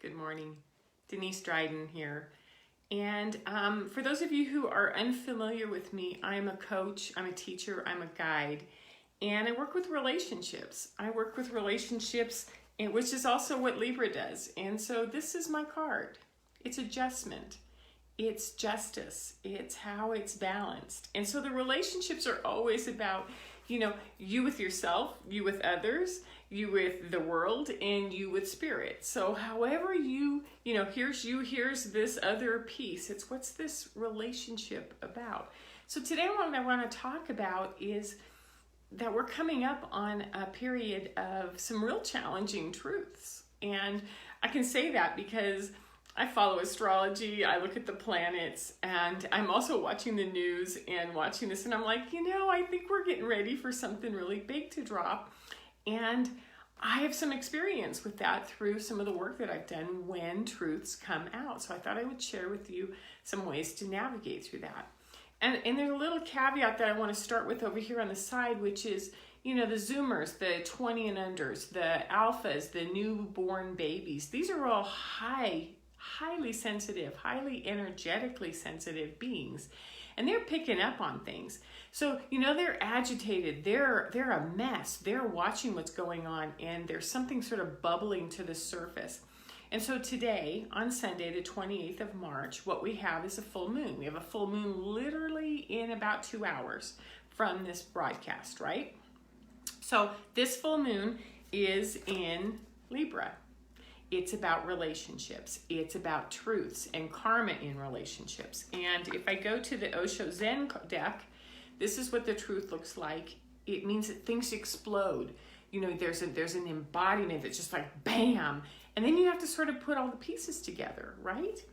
Good morning. Denise Dryden here. And for those of you who are unfamiliar with me, I'm a coach, I'm a teacher, I'm a guide, and I work with relationships. Which is also what Libra does. And so this is my card. It's adjustment. It's justice. It's how it's balanced. And so the relationships are always about, you with yourself, you with others, you with the world, and you with spirit. So however here's this other piece. It's what's this relationship about? So today what I want to talk about is that we're coming up on a period of some real challenging truths. And I can say that because I follow astrology, I look at the planets, and I'm also watching the news and watching this, and I'm like, I think we're getting ready for something really big to drop. And I have some experience with that through some of the work that I've done when truths come out. So I thought I would share with you some ways to navigate through that. And there's a little caveat that I want to start with over here on the side, which is, the Zoomers, the 20 and unders, the alphas, the newborn babies. These are all highly sensitive, highly energetically sensitive beings. And they're picking up on things. So, they're agitated. They're a mess. They're watching what's going on, and there's something sort of bubbling to the surface. And so today, on Sunday, the 28th of March, what we have is a full moon. We have a full moon literally in about 2 hours from this broadcast, right? So this full moon is in Libra. It's about relationships. It's about truths and karma in relationships. And if I go to the Osho Zen deck, this is what the truth looks like. It means that things explode. There's an embodiment that's just like bam. And then you have to sort of put all the pieces together, right?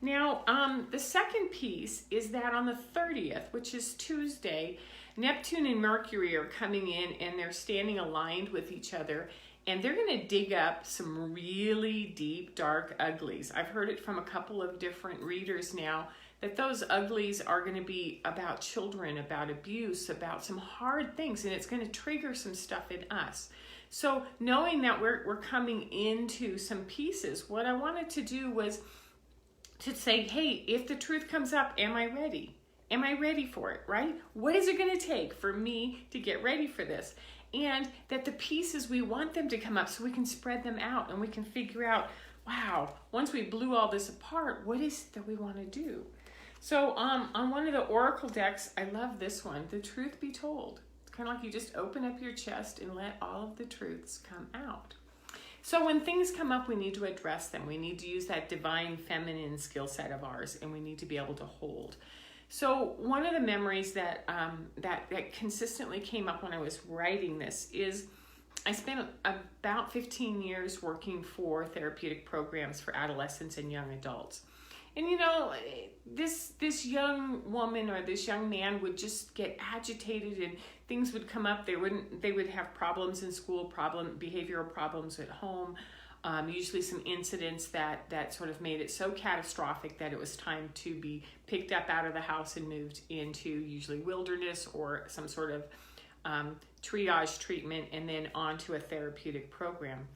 Now, the second piece is that on the 30th, which is Tuesday, Neptune and Mercury are coming in and they're standing aligned with each other. And they're going to dig up some really deep, dark uglies. I've heard it from a couple of different readers now that those uglies are going to be about children, about abuse, about some hard things, and it's going to trigger some stuff in us. So knowing that we're coming into some pieces, what I wanted to do was to say, hey, if the truth comes up, am I ready? Am I ready for it, right? What is it going to take for me to get ready for this? And that the pieces, we want them to come up so we can spread them out and we can figure out, wow, once we blew all this apart, what is it that we want to do? So on one of the oracle decks, I love this one, The Truth Be Told. It's kind of like you just open up your chest and let all of the truths come out. So when things come up, we need to address them. We need to use that divine feminine skill set of ours, and we need to be able to hold. So one of the memories that consistently came up when I was writing this is I spent about 15 years working for therapeutic programs for adolescents and young adults. And this young woman or this young man would just get agitated and things would come up. They would have problems in school, behavioral problems at home. Usually some incidents that sort of made it so catastrophic that it was time to be picked up out of the house and moved into usually wilderness or some sort of triage treatment and then onto a therapeutic program.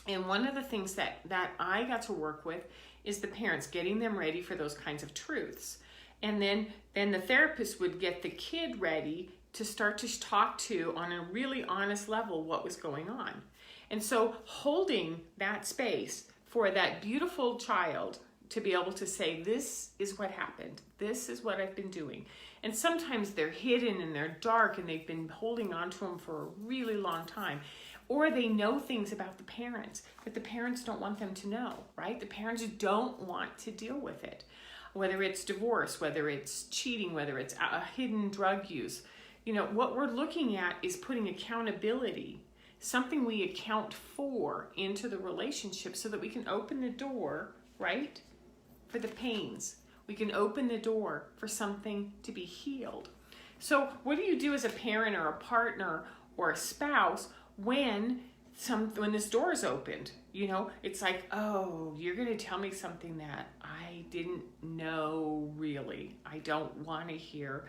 And one of the things that I got to work with is the parents, getting them ready for those kinds of truths. And then the therapist would get the kid ready to start to talk to, on a really honest level, what was going on. And so holding that space for that beautiful child to be able to say, this is what happened. This is what I've been doing. And sometimes they're hidden and they're dark and they've been holding on to them for a really long time. Or they know things about the parents that the parents don't want them to know, right? The parents don't want to deal with it. Whether it's divorce, whether it's cheating, whether it's a hidden drug use. What we're looking at is putting accountability, something we account for, into the relationship so that we can open the door, right, for the pains. We can open the door for something to be healed. So what do you do as a parent or a partner or a spouse when this door is opened? It's like, oh, you're going to tell me something that I didn't know, really. I don't want to hear.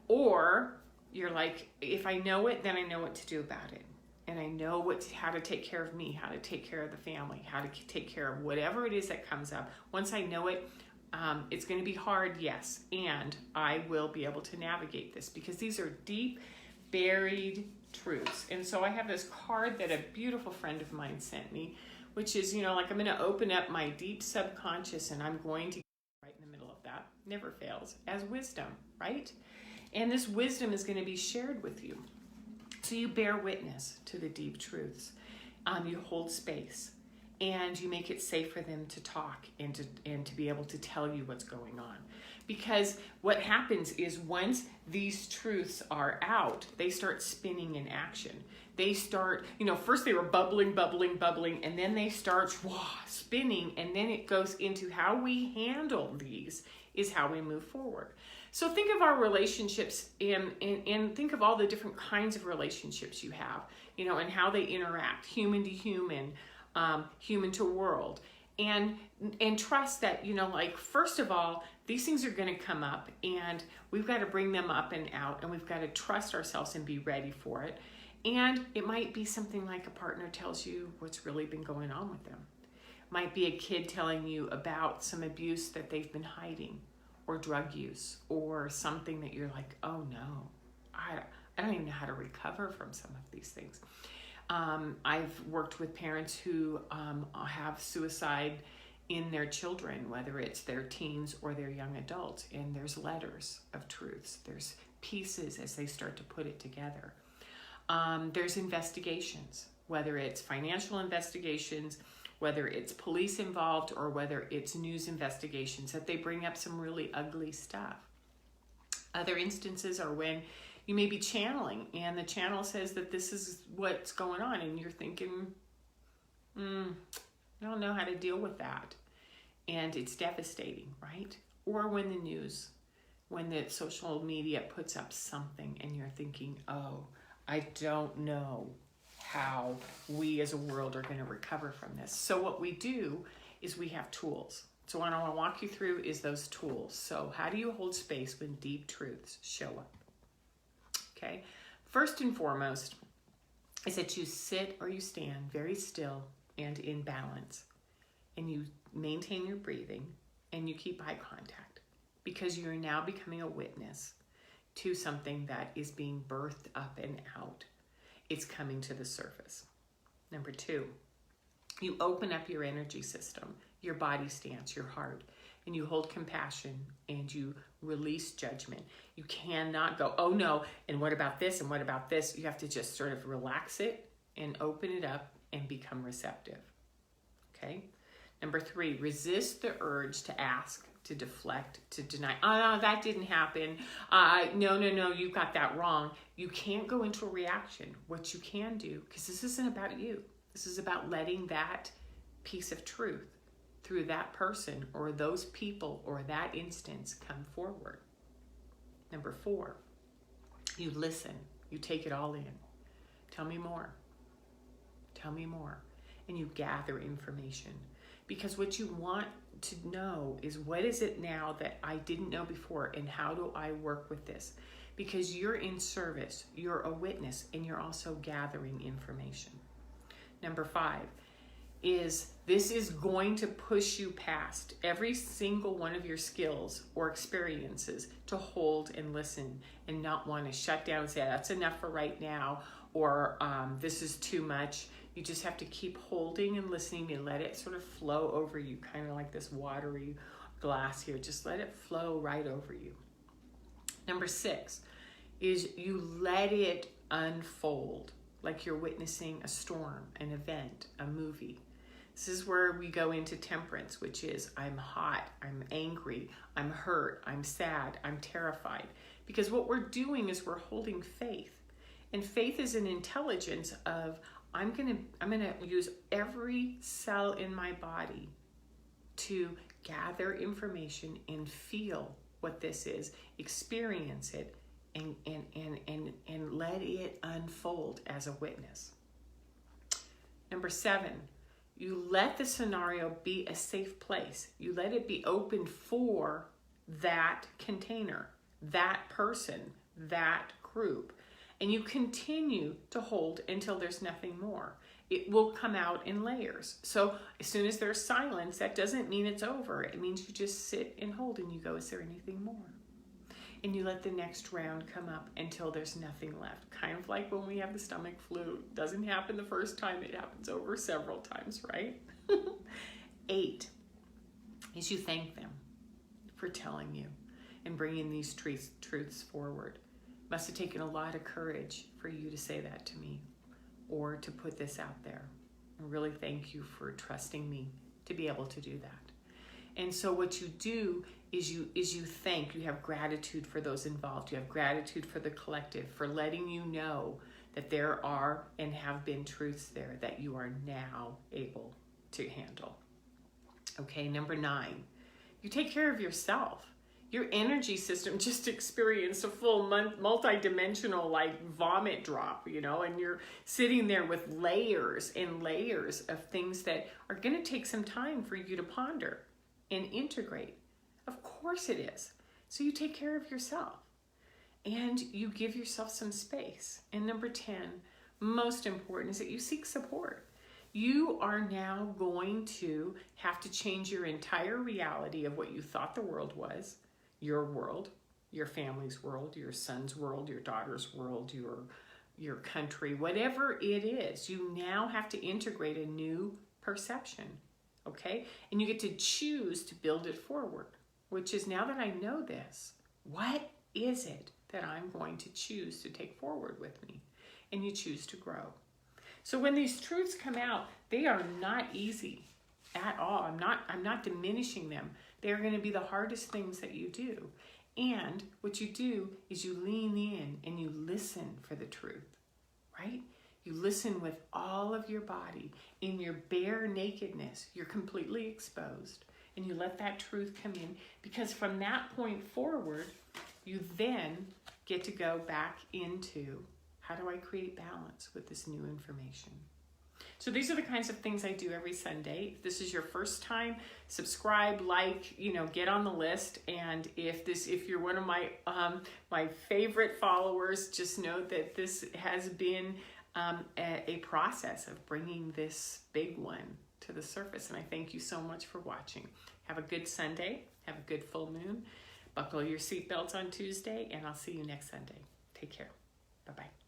Or you're like, if I know it, then I know what to do about it. and I know how to take care of me, how to take care of the family, how to take care of whatever it is that comes up. Once I know it, it's going to be hard, yes, and I will be able to navigate this because these are deep, buried truths. And so I have this card that a beautiful friend of mine sent me, which is, like I'm going to open up my deep subconscious and I'm going to get right in the middle of that. Never fails. As wisdom, right? And this wisdom is going to be shared with you. So you bear witness to the deep truths. You hold space. And you make it safe for them to talk and to be able to tell you what's going on. Because what happens is once these truths are out, they start spinning in action. They start, first they were bubbling, and then they start spinning, and then it goes into how we handle these is how we move forward. So think of our relationships and think of all the different kinds of relationships you have, and how they interact, human to human, human to world, and trust that, first of all, these things are going to come up and we've got to bring them up and out, and we've got to trust ourselves and be ready for it. And it might be something like a partner tells you what's really been going on with them. Might be a kid telling you about some abuse that they've been hiding, or drug use, or something that you're like, oh no, I don't even know how to recover from some of these things. I've worked with parents who have suicide in their children, whether it's their teens or their young adults, and there's letters of truths. There's pieces as they start to put it together. There's investigations, whether it's financial investigations, whether it's police involved, or whether it's news investigations, that they bring up some really ugly stuff. Other instances are when you may be channeling and the channel says that this is what's going on, and you're thinking, I don't know how to deal with that. And it's devastating, right? Or when the social media puts up something and you're thinking, oh, I don't know how we as a world are going to recover from this. So what we do is we have tools. So what I want to walk you through is those tools. So how do you hold space when deep truths show up? Okay. First and foremost is that you sit or you stand very still and in balance, and you maintain your breathing and you keep eye contact, because you're now becoming a witness to something that is being birthed up and out. It's coming to the surface. Number 2, you open up your energy system, your body stance, your heart, and you hold compassion and you release judgment. You cannot go, oh no, and what about this, and what about this? You have to just sort of relax it and open it up and become receptive. Okay? Number 3, resist the urge to ask, to deflect, to deny. Oh, no, that didn't happen. No, you got that wrong. You can't go into a reaction. What you can do, because this isn't about you. This is about letting that piece of truth through that person or those people or that instance come forward. Number 4, you listen. You take it all in. Tell me more. Tell me more. And you gather information. Because what you want to know is, what is it now that I didn't know before, and how do I work with this? Because you're in service, you're a witness, and you're also gathering information. Number 5 is, this is going to push you past every single one of your skills or experiences to hold and listen and not want to shut down and say, that's enough for right now, or this is too much. You just have to keep holding and listening and let it sort of flow over you, kind of like this watery glass here. Just let it flow right over you. Number 6 is you let it unfold, like you're witnessing a storm, an event, a movie. This is where we go into temperance, which is, I'm hot, I'm angry, I'm hurt, I'm sad, I'm terrified. Because what we're doing is we're holding faith. And faith is an intelligence of, I'm gonna use every cell in my body to gather information and feel what this is, experience it, and let it unfold as a witness. Number 7, you let the scenario be a safe place. You let it be open for that container, that person, that group. And you continue to hold until there's nothing more. It will come out in layers. So as soon as there's silence, that doesn't mean it's over. It means you just sit and hold and you go, is there anything more? And you let the next round come up until there's nothing left. Kind of like when we have the stomach flu. It doesn't happen the first time, it happens over several times, right? 8 is you thank them for telling you and bringing these truths forward. Must have taken a lot of courage for you to say that to me or to put this out there. I really thank you for trusting me to be able to do that. And so what you do is you thank, you have gratitude for those involved. You have gratitude for the collective, for letting you know that there are and have been truths there that you are now able to handle. Okay, number 9, you take care of yourself. Your energy system just experienced a full multi-dimensional like vomit drop, you know, and you're sitting there with layers and layers of things that are going to take some time for you to ponder and integrate. Of course it is. So you take care of yourself and you give yourself some space. And number 10, most important, is that you seek support. You are now going to have to change your entire reality of what you thought the world was, your world, your family's world, your son's world, your daughter's world, your country, whatever it is. You now have to integrate a new perception, okay? And you get to choose to build it forward, which is, now that I know this, what is it that I'm going to choose to take forward with me? And you choose to grow. So when these truths come out, they are not easy at all. I'm not diminishing them. They're going to be the hardest things that you do. And what you do is you lean in and you listen for the truth, right? You listen with all of your body. In your bare nakedness, you're completely exposed. And you let that truth come in, because from that point forward, you then get to go back into, how do I create balance with this new information? So these are the kinds of things I do every Sunday. If this is your first time, subscribe, like, get on the list. And if you're one of my favorite followers, just know that this has been a process of bringing this big one to the surface. And I thank you so much for watching. Have a good Sunday. Have a good full moon. Buckle your seatbelts on Tuesday, and I'll see you next Sunday. Take care. Bye-bye.